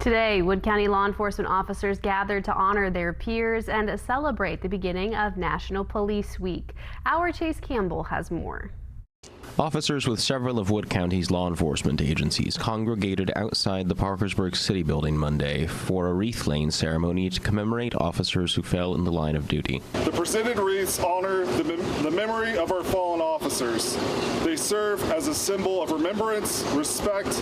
Today, Wood County law enforcement officers gathered to honor their peers and celebrate the beginning of National Police Week. Our Chase Campbell has more. Officers with several of Wood County's law enforcement agencies congregated outside the Parkersburg City Building Monday for a wreath-laying ceremony to commemorate officers who fell in the line of duty. The presented wreaths honor the memory of our fallen officers. They serve as a symbol of remembrance, respect,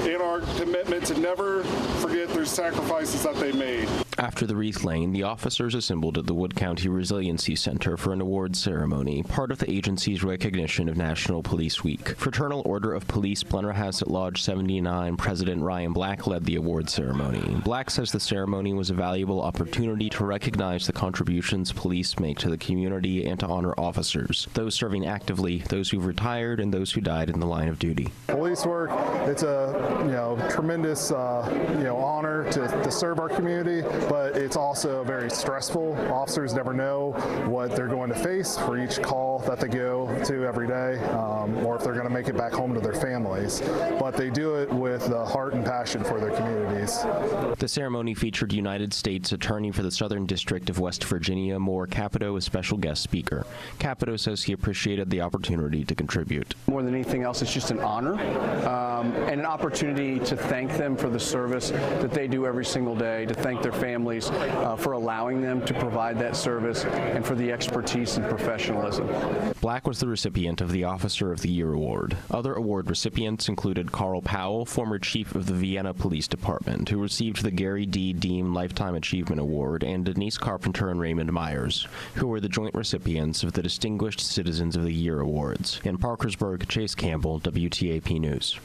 and our commitment to never forget their sacrifices that they made. After the wreath-laying, the officers assembled at the Wood County Resiliency Center for an awards ceremony, part of the agency's recognition of National Police Week. Fraternal Order of Police Blennerhassett Lodge 79 President Ryan Black led the award ceremony. Black says the ceremony was a valuable opportunity to recognize the contributions police make to the community and to honor officers, those serving actively, those who've retired, and those who died in the line of duty. Police work, it's a tremendous honor to serve our community, but it's also very stressful. Officers never know what they're going to face for each call that they go to every day, or if they're going to make it back home to their families. But they do it with the heart and passion for their communities. The ceremony featured United States Attorney for the Southern District of West Virginia, Moore Capito, as special guest speaker. Capito says he appreciated the opportunity to contribute. More than anything else, it's just an honor and an opportunity to thank them for the service that they do every single day, to thank their families for allowing them to provide that service, and for the expertise and professionalism. Black was the recipient of the Officer of the Year Award. Other award recipients included Carl Powell, former chief of the Vienna Police Department, who received the Gary D. Deem Lifetime Achievement Award, and Denise Carpenter and Raymond Myers, who were the joint recipients of the Distinguished Citizens of the Year Awards. In Parkersburg, Chase Campbell, WTAP News.